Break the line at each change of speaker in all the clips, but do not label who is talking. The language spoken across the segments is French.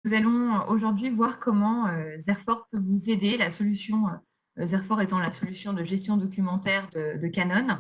Nous allons aujourd'hui voir comment Zerfor peut vous aider. La solution, Zerfor étant la solution de gestion documentaire de Canon,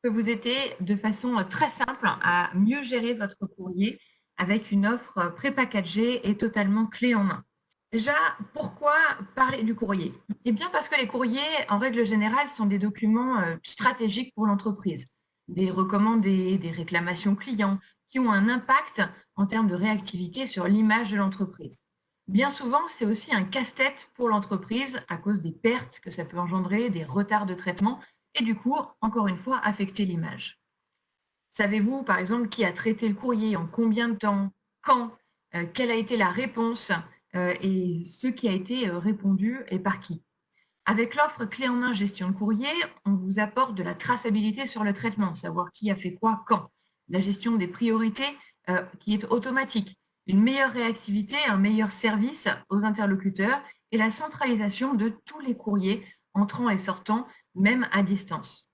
peut vous aider de façon très simple à mieux gérer votre courrier avec une offre prépackagée et totalement clé en main. Déjà, pourquoi parler du courrier? Eh bien, parce que les courriers, en règle générale, sont des documents stratégiques pour l'entreprise. Des recommandés, des réclamations clients qui ont un impact en termes de réactivité sur l'image de l'entreprise. Bien souvent, c'est aussi un casse-tête pour l'entreprise à cause des pertes que ça peut engendrer, des retards de traitement et du coup, encore une fois, affecter l'image. Savez-vous, par exemple, qui a traité le courrier, en combien de temps, quand, quelle a été la réponse et ce qui a été répondu et par qui? Avec l'offre clé en main gestion de courrier, on vous apporte de la traçabilité sur le traitement, savoir qui a fait quoi, quand. La gestion des priorités qui est automatique, une meilleure réactivité, un meilleur service aux interlocuteurs et la centralisation de tous les courriers entrant et sortant, même à distance.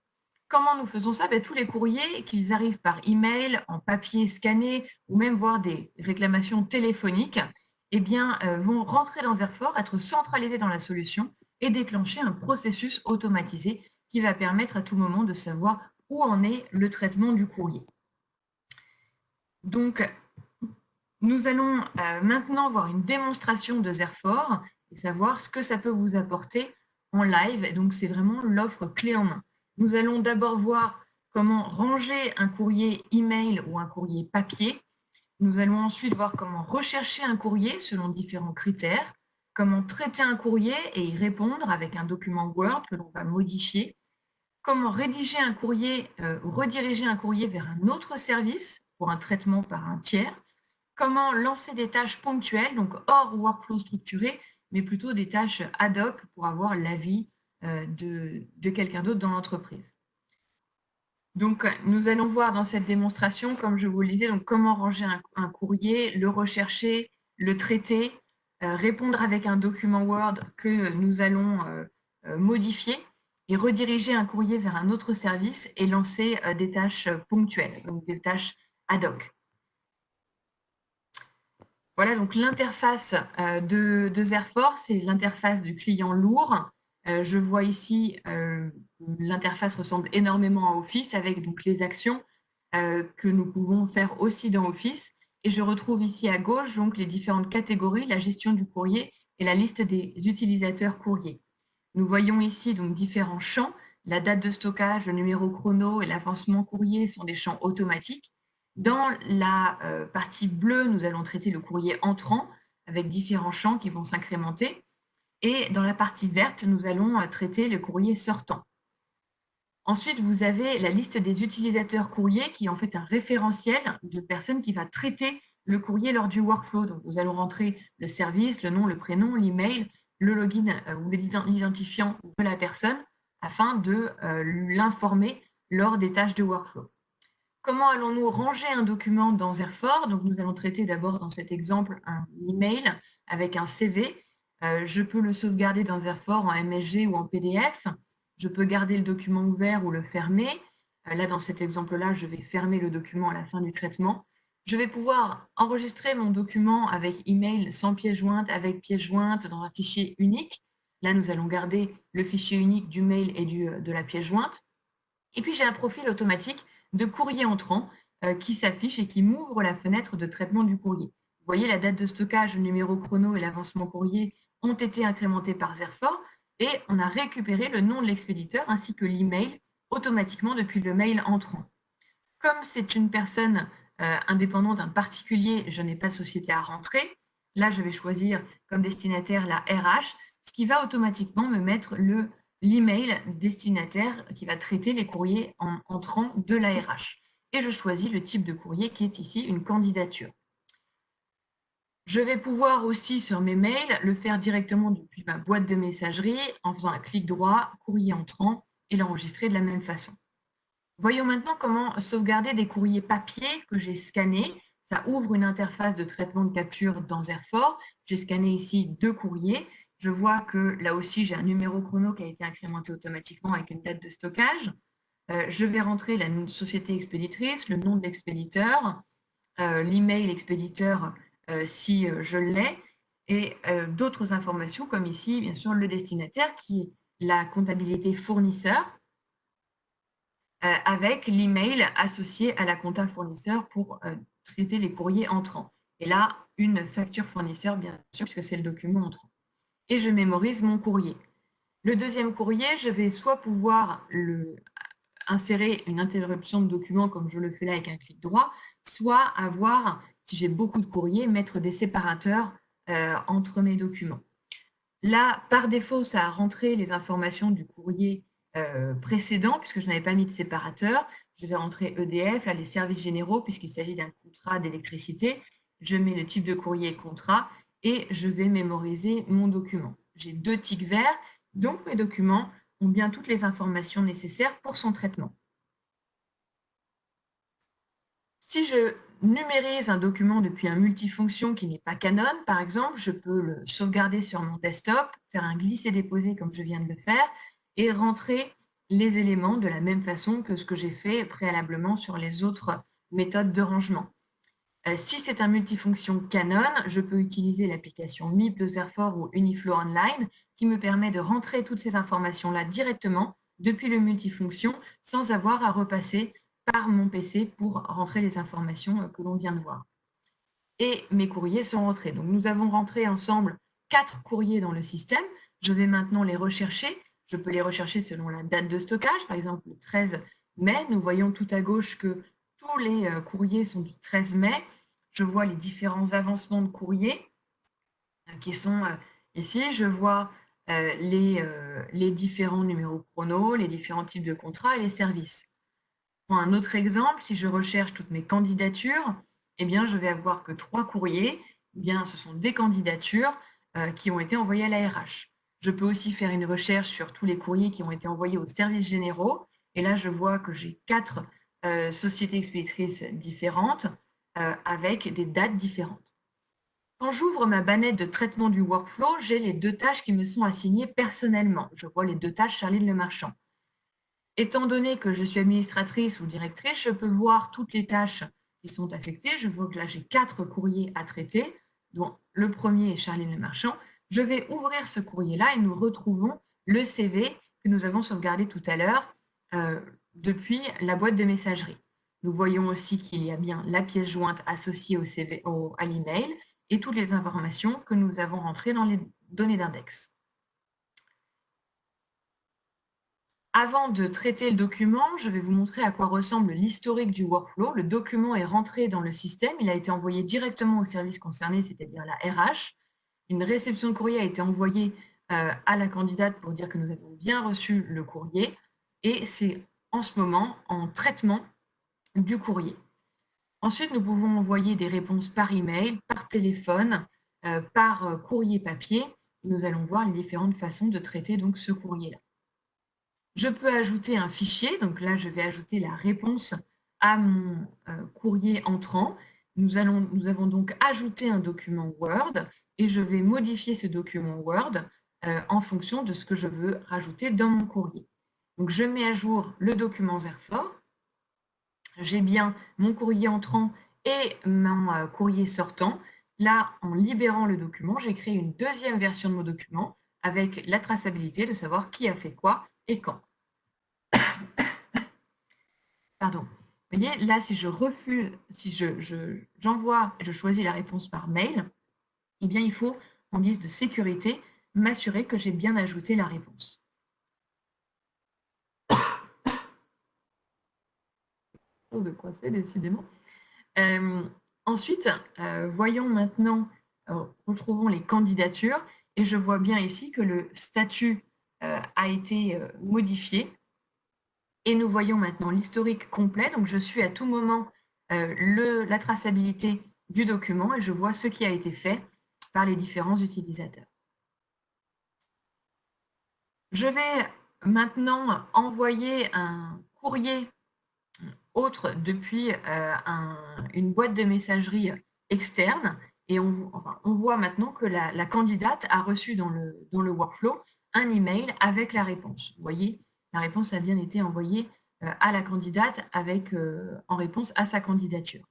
Comment nous faisons ça? Tous les courriers, qu'ils arrivent par email, en papier scanné ou même voir des réclamations téléphoniques, vont rentrer dans Zerfor, être centralisés dans la solution et déclencher un processus automatisé qui va permettre à tout moment de savoir où en est le traitement du courrier. Donc, nous allons maintenant voir une démonstration de Zerfor et savoir ce que ça peut vous apporter en live. Donc, c'est vraiment l'offre clé en main. Nous allons d'abord voir comment ranger un courrier email ou un courrier papier. Nous allons ensuite voir comment rechercher un courrier selon différents critères, comment traiter un courrier et y répondre avec un document Word que l'on va modifier, comment rédiger un courrier ou rediriger un courrier vers un autre service pour un traitement par un tiers, comment lancer des tâches ponctuelles, donc hors workflow structuré, mais plutôt des tâches ad hoc pour avoir l'avis de quelqu'un d'autre dans l'entreprise. Donc, nous allons voir dans cette démonstration, comme je vous le disais, donc comment ranger un courrier, le rechercher, le traiter, répondre avec un document Word que nous allons modifier et rediriger un courrier vers un autre service et lancer des tâches ponctuelles, donc des tâches ad hoc. Voilà, donc l'interface de Zerfor, c'est l'interface du client lourd. Je vois ici, l'interface ressemble énormément à Office avec donc les actions que nous pouvons faire aussi dans Office. Et je retrouve ici à gauche donc les différentes catégories, la gestion du courrier et la liste des utilisateurs courriers. Nous voyons ici donc différents champs. La date de stockage, le numéro chrono et l'avancement courrier sont des champs automatiques. Dans la partie bleue, nous allons traiter le courrier entrant avec différents champs qui vont s'incrémenter. Et dans la partie verte, nous allons traiter le courrier sortant. Ensuite, vous avez la liste des utilisateurs courriers qui est en fait un référentiel de personnes qui va traiter le courrier lors du workflow. Donc, nous allons rentrer le service, le nom, le prénom, l'email, le login ou l'identifiant de la personne afin de l'informer lors des tâches de workflow. Comment allons-nous ranger un document dans Zerfor? Donc, nous allons traiter d'abord dans cet exemple un email avec un CV. Je peux le sauvegarder dans Zerfor en MSG ou en PDF. Je peux garder le document ouvert ou le fermer. Là, dans cet exemple-là, je vais fermer le document à la fin du traitement. Je vais pouvoir enregistrer mon document avec email sans pièce jointe, avec pièce jointe dans un fichier unique. Là, nous allons garder le fichier unique du mail et de la pièce jointe. Et puis, j'ai un profil automatique de courrier entrant qui s'affiche et qui m'ouvre la fenêtre de traitement du courrier. Vous voyez, la date de stockage, le numéro chrono et l'avancement courrier ont été incrémentés par Zerfor et on a récupéré le nom de l'expéditeur ainsi que l'email automatiquement depuis le mail entrant. Comme c'est une personne indépendante, un particulier, je n'ai pas de société à rentrer. Là, je vais choisir comme destinataire la RH, ce qui va automatiquement me mettre l'email destinataire qui va traiter les courriers entrants de la RH. Et je choisis le type de courrier qui est ici une candidature. Je vais pouvoir aussi, sur mes mails, le faire directement depuis ma boîte de messagerie en faisant un clic droit, courrier entrant, et l'enregistrer de la même façon. Voyons maintenant comment sauvegarder des courriers papier que j'ai scannés. Ça ouvre une interface de traitement de capture dans Zerfor. J'ai scanné ici 2 courriers. Je vois que là aussi, j'ai un numéro chrono qui a été incrémenté automatiquement avec une date de stockage. Je vais rentrer la société expéditrice, le nom de l'expéditeur, l'email expéditeur si je l'ai, et d'autres informations comme ici, bien sûr, le destinataire qui est la comptabilité fournisseur avec l'email associé à la compta fournisseur pour traiter les courriers entrants. Et là, une facture fournisseur, bien sûr, puisque c'est le document entrant. Et je mémorise mon courrier. Le deuxième courrier, je vais soit pouvoir insérer une interruption de document comme je le fais là avec un clic droit, soit avoir, si j'ai beaucoup de courriers, mettre des séparateurs entre mes documents. Là, par défaut, ça a rentré les informations du courrier précédent, puisque je n'avais pas mis de séparateur. Je vais rentrer EDF, là, les services généraux, puisqu'il s'agit d'un contrat d'électricité. Je mets le type de courrier contrat et je vais mémoriser mon document. J'ai 2 tics verts, donc mes documents ont bien toutes les informations nécessaires pour son traitement. Si je numérise un document depuis un multifonction qui n'est pas Canon, par exemple, je peux le sauvegarder sur mon desktop, faire un glisser-déposer comme je viens de le faire, et rentrer les éléments de la même façon que ce que j'ai fait préalablement sur les autres méthodes de rangement. Si c'est un multifonction Canon, je peux utiliser l'application MIP de Zerfor ou Uniflow Online qui me permet de rentrer toutes ces informations-là directement depuis le multifonction sans avoir à repasser par mon PC pour rentrer les informations que l'on vient de voir. Et mes courriers sont rentrés. Donc, nous avons rentré ensemble 4 courriers dans le système. Je vais maintenant les rechercher. Je peux les rechercher selon la date de stockage. Par exemple, le 13 mai, nous voyons tout à gauche que tous les courriers sont du 13 mai. Je vois les différents avancements de courriers qui sont ici. Je vois les différents numéros chrono, les différents types de contrats et les services. Pour un autre exemple, si je recherche toutes mes candidatures, eh bien, je vais avoir que 3 courriers. Eh bien, ce sont des candidatures qui ont été envoyées à la RH. Je peux aussi faire une recherche sur tous les courriers qui ont été envoyés aux services généraux. Et là, je vois que j'ai 4 sociétés expéditrices différentes avec des dates différentes. Quand j'ouvre ma banette de traitement du workflow, j'ai les 2 tâches qui me sont assignées personnellement. Je vois les 2 tâches Charline Le Marchand. Étant donné que je suis administratrice ou directrice, je peux voir toutes les tâches qui sont affectées. Je vois que là, j'ai 4 courriers à traiter, dont le premier est Charline Le Marchand. Je vais ouvrir ce courrier-là et nous retrouvons le CV que nous avons sauvegardé tout à l'heure depuis la boîte de messagerie. Nous voyons aussi qu'il y a bien la pièce jointe associée au CV, à l'email et toutes les informations que nous avons rentrées dans les données d'index. Avant de traiter le document, je vais vous montrer à quoi ressemble l'historique du workflow. Le document est rentré dans le système, il a été envoyé directement au service concerné, c'est-à-dire la RH. Une réception de courrier a été envoyée à la candidate pour dire que nous avons bien reçu le courrier et c'est en ce moment en traitement du courrier. Ensuite, nous pouvons envoyer des réponses par email, par téléphone, par courrier papier. Nous allons voir les différentes façons de traiter donc ce courrier-là. Je peux ajouter un fichier, donc là je vais ajouter la réponse à mon courrier entrant. Nous avons donc ajouté un document Word et je vais modifier ce document Word en fonction de ce que je veux rajouter dans mon courrier. Donc je mets à jour le document Zerfor. J'ai bien mon courrier entrant et mon courrier sortant. Là, en libérant le document, j'ai créé une deuxième version de mon document avec la traçabilité de savoir qui a fait quoi et quand. Pardon. Vous voyez, là, si je refuse, si j'envoie et je choisis la réponse par mail, eh bien, il faut, en guise de sécurité, m'assurer que j'ai bien ajouté la réponse. Oh, de quoi c'est, décidément. Ensuite, voyons maintenant, retrouvons les candidatures, et je vois bien ici que le statut a été modifié. Et nous voyons maintenant l'historique complet. Donc, je suis à tout moment la traçabilité du document et je vois ce qui a été fait par les différents utilisateurs. Je vais maintenant envoyer un courrier autre depuis une boîte de messagerie externe et on voit maintenant que la candidate a reçu dans le workflow un email avec la réponse. Vous voyez, la réponse a bien été envoyée à la candidate en réponse à sa candidature.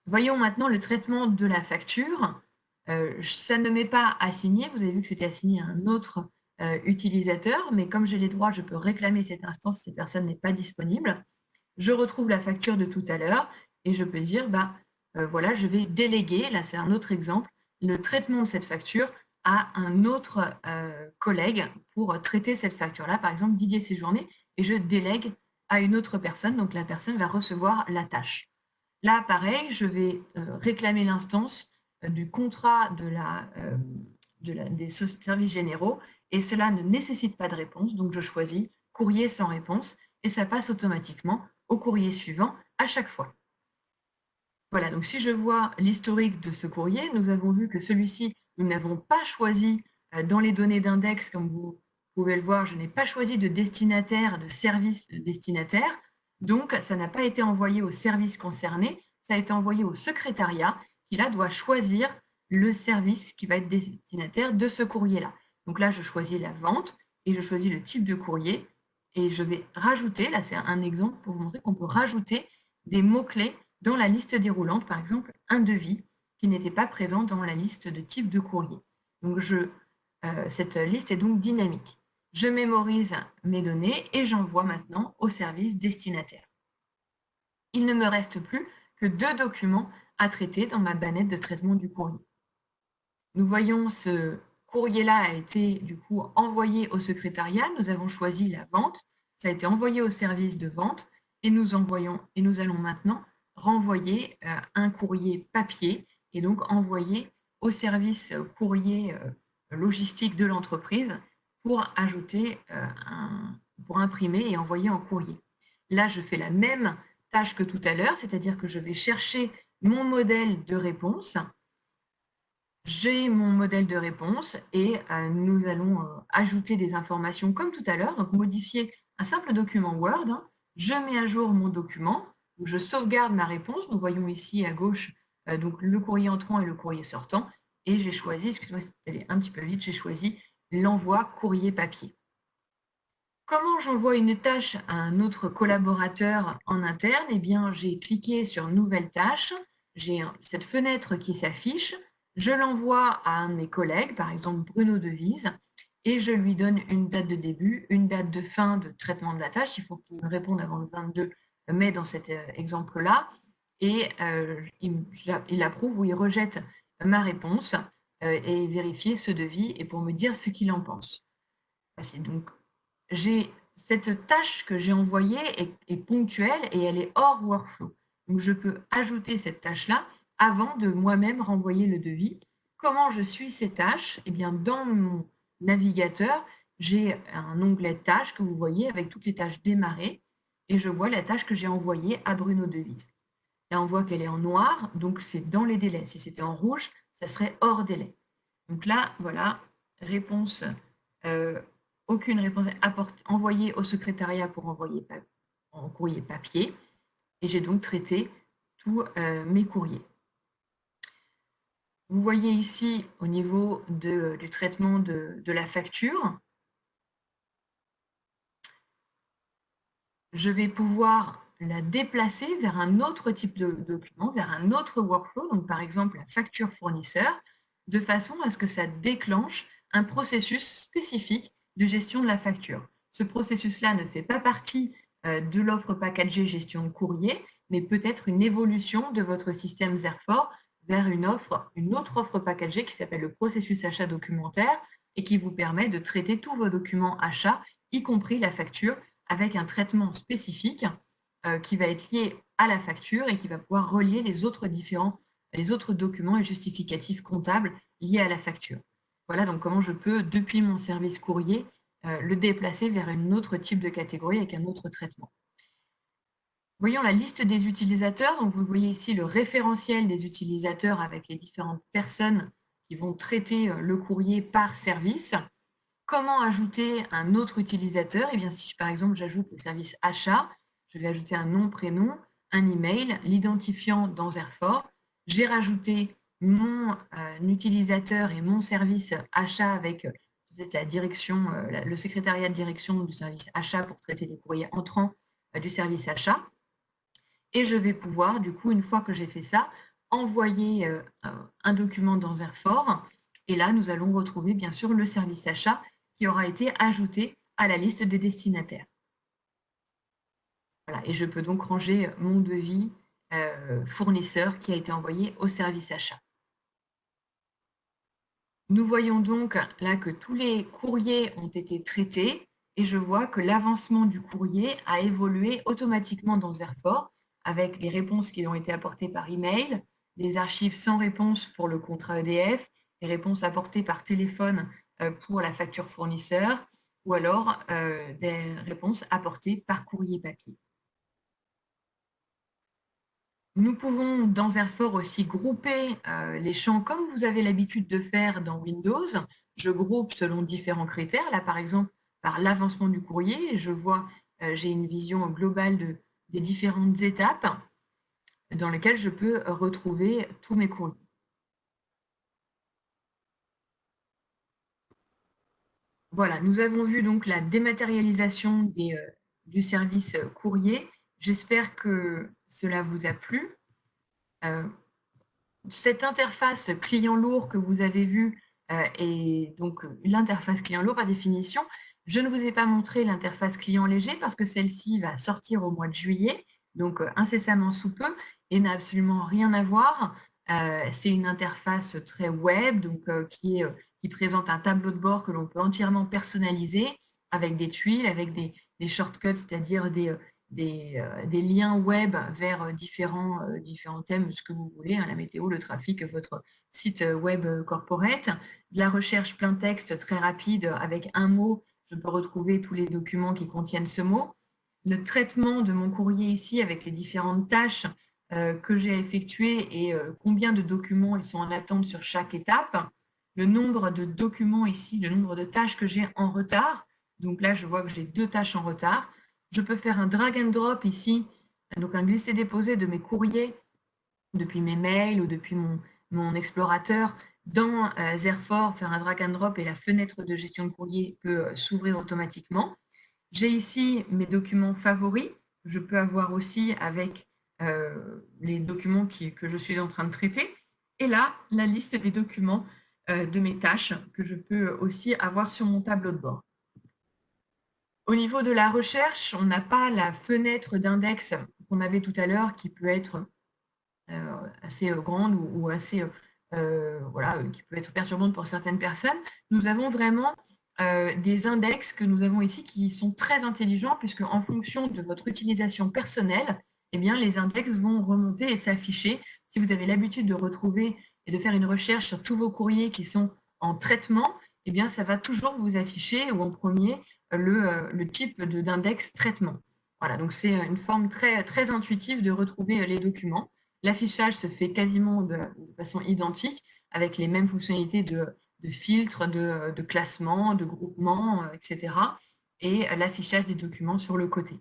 Voyons maintenant le traitement de la facture. Ça ne m'est pas assigné. Vous avez vu que c'était assigné à un autre utilisateur, mais comme j'ai les droits, je peux réclamer cette instance si cette personne n'est pas disponible. Je retrouve la facture de tout à l'heure et je peux dire, bah, voilà, je vais déléguer, là c'est un autre exemple, le traitement de cette facture à un autre collègue pour traiter cette facture-là, par exemple Didier Séjourné, et je délègue à une autre personne, donc la personne va recevoir la tâche. Là, pareil, je vais réclamer l'instance du contrat des services généraux et cela ne nécessite pas de réponse, donc je choisis courrier sans réponse et ça passe automatiquement au courrier suivant à chaque fois. Voilà, donc si je vois l'historique de ce courrier, nous avons vu que celui-ci, nous n'avons pas choisi dans les données d'index, comme vous pouvez le voir, je n'ai pas choisi de destinataire, de service destinataire, donc ça n'a pas été envoyé au service concerné, ça a été envoyé au secrétariat qui là doit choisir le service qui va être destinataire de ce courrier-là. Donc là, je choisis la vente et je choisis le type de courrier et je vais rajouter, là c'est un exemple pour vous montrer qu'on peut rajouter des mots-clés dans la liste déroulante, par exemple, un devis qui n'était pas présent dans la liste de type de courrier. Donc, cette liste est donc dynamique. Je mémorise mes données et j'envoie maintenant au service destinataire. Il ne me reste plus que 2 documents à traiter dans ma banette de traitement du courrier. Nous voyons ce courrier-là a été du coup envoyé au secrétariat. Nous avons choisi la vente. Ça a été envoyé au service de vente et nous allons maintenant renvoyer un courrier papier et donc envoyer au service courrier logistique de l'entreprise pour ajouter pour imprimer et envoyer en courrier. Là, je fais la même tâche que tout à l'heure, c'est-à-dire que je vais chercher mon modèle de réponse. J'ai mon modèle de réponse et nous allons ajouter des informations comme tout à l'heure, donc modifier un simple document Word. Je mets à jour mon document, je sauvegarde ma réponse. Nous voyons ici à gauche donc le courrier entrant et le courrier sortant. Et j'ai choisi, excusez-moi, c'est allé un petit peu vite, j'ai choisi l'envoi courrier papier. Comment j'envoie une tâche à un autre collaborateur en interne? Eh bien, j'ai cliqué sur Nouvelle tâche, j'ai cette fenêtre qui s'affiche, je l'envoie à un de mes collègues, par exemple Bruno Devise, et je lui donne une date de début, une date de fin de traitement de la tâche. Il faut qu'il me réponde avant le 22 mai dans cet exemple-là, et il approuve ou il rejette ma réponse et vérifier ce devis et pour me dire ce qu'il en pense. Voici donc cette tâche que j'ai envoyée est ponctuelle et elle est hors workflow. Donc, je peux ajouter cette tâche-là avant de moi-même renvoyer le devis. Comment je suis ces tâches? Eh bien, dans mon navigateur, j'ai un onglet tâches que vous voyez avec toutes les tâches démarrées et je vois la tâche que j'ai envoyée à Bruno Devise. Là, on voit qu'elle est en noir, donc c'est dans les délais. Si c'était en rouge, ça serait hors délai. Donc là, voilà, réponse aucune réponse envoyée au secrétariat pour envoyer en courrier papier. Et j'ai donc traité tous mes courriers. Vous voyez ici au niveau du traitement de la facture, je vais pouvoir la déplacer vers un autre type de document, vers un autre workflow, donc par exemple la facture fournisseur, de façon à ce que ça déclenche un processus spécifique de gestion de la facture. Ce processus-là ne fait pas partie de l'offre packagée gestion de courrier, mais peut être une évolution de votre système Zerfor vers une autre offre packagée qui s'appelle le processus achat documentaire et qui vous permet de traiter tous vos documents achats, y compris la facture, avec un traitement spécifique qui va être lié à la facture et qui va pouvoir relier les autres documents et justificatifs comptables liés à la facture. Voilà donc comment je peux, depuis mon service courrier, le déplacer vers un autre type de catégorie avec un autre traitement. Voyons la liste des utilisateurs. Donc, vous voyez ici le référentiel des utilisateurs avec les différentes personnes qui vont traiter le courrier par service. Comment ajouter un autre utilisateur? Eh bien, si par exemple j'ajoute le service achat, je vais ajouter un nom, prénom, un email, l'identifiant dans Zerfor. J'ai rajouté mon utilisateur et mon service achat avec la direction, le secrétariat de direction du service achat pour traiter les courriers entrants du service achat. Et je vais pouvoir, du coup, une fois que j'ai fait ça, envoyer un document dans Airfort. Et là, nous allons retrouver bien sûr le service achat qui aura été ajouté à la liste des destinataires. Voilà, et je peux donc ranger mon devis fournisseur qui a été envoyé au service achat. Nous voyons donc là que tous les courriers ont été traités et je vois que l'avancement du courrier a évolué automatiquement dans Airfort avec les réponses qui ont été apportées par email, les archives sans réponse pour le contrat EDF, les réponses apportées par téléphone pour la facture fournisseur ou alors des réponses apportées par courrier papier. Nous pouvons dans Airfort aussi grouper les champs comme vous avez l'habitude de faire dans Windows. Je groupe selon différents critères. Là, par exemple, par l'avancement du courrier, je vois, j'ai une vision globale des différentes étapes dans lesquelles je peux retrouver tous mes courriers. Voilà, nous avons vu donc la dématérialisation du service courrier. J'espère que cela vous a plu. Cette interface client lourd que vous avez vue est donc l'interface client lourd par définition. Je ne vous ai pas montré l'interface client léger parce que celle-ci va sortir au mois de juillet, donc incessamment sous peu, et n'a absolument rien à voir. C'est une interface très web, donc qui présente un tableau de bord que l'on peut entièrement personnaliser avec des tuiles, avec des shortcuts, c'est-à-dire des liens web vers différents thèmes, ce que vous voulez, hein, la météo, le trafic, votre site web corporate, de la recherche plein texte très rapide avec un mot, je peux retrouver tous les documents qui contiennent ce mot, le traitement de mon courrier ici avec les différentes tâches que j'ai effectuées et combien de documents ils sont en attente sur chaque étape, le nombre de documents ici, le nombre de tâches que j'ai en retard, donc là je vois que j'ai 2 tâches en retard. Je peux faire un drag and drop ici, donc un glisser-déposer de mes courriers depuis mes mails ou depuis mon explorateur dans Airfort, faire un drag and drop et la fenêtre de gestion de courrier peut s'ouvrir automatiquement. J'ai ici mes documents favoris. Je peux avoir aussi avec les documents que je suis en train de traiter. Et là, la liste des documents de mes tâches que je peux aussi avoir sur mon tableau de bord. Au niveau de la recherche, on n'a pas la fenêtre d'index qu'on avait tout à l'heure qui peut être assez grande ou assez, voilà, qui peut être perturbante pour certaines personnes. Nous avons vraiment des index que nous avons ici qui sont très intelligents puisque en fonction de votre utilisation personnelle, eh bien, les index vont remonter et s'afficher. Si vous avez l'habitude de retrouver et de faire une recherche sur tous vos courriers qui sont en traitement, eh bien, ça va toujours vous afficher ou en premier le type d'index traitement. Voilà, donc c'est une forme très, très intuitive de retrouver les documents. L'affichage se fait quasiment de façon identique avec les mêmes fonctionnalités de filtre, de classement, de groupement, etc. Et l'affichage des documents sur le côté.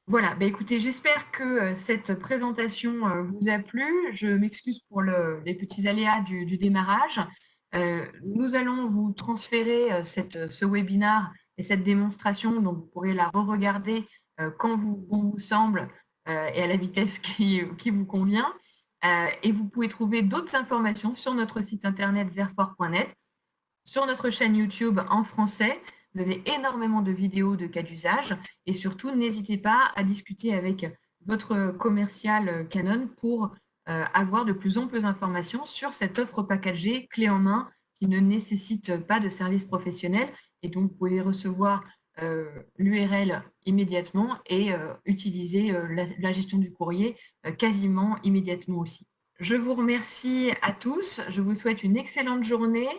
Voilà, bah écoutez, j'espère que cette présentation vous a plu. Je m'excuse pour les petits aléas du démarrage. Nous allons vous transférer ce webinaire et cette démonstration, donc vous pourrez la re-regarder quand bon vous semble et à la vitesse qui vous convient. Et vous pouvez trouver d'autres informations sur notre site internet zerfort.net, sur notre chaîne YouTube en français. Vous avez énormément de vidéos de cas d'usage et surtout, n'hésitez pas à discuter avec votre commercial Canon pour avoir de plus amples informations sur cette offre packagée clé en main qui ne nécessite pas de service professionnel et donc vous pouvez recevoir l'URL immédiatement et utiliser la gestion du courrier quasiment immédiatement aussi. Je vous remercie à tous, je vous souhaite une excellente journée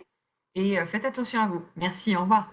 et faites attention à vous. Merci, au revoir.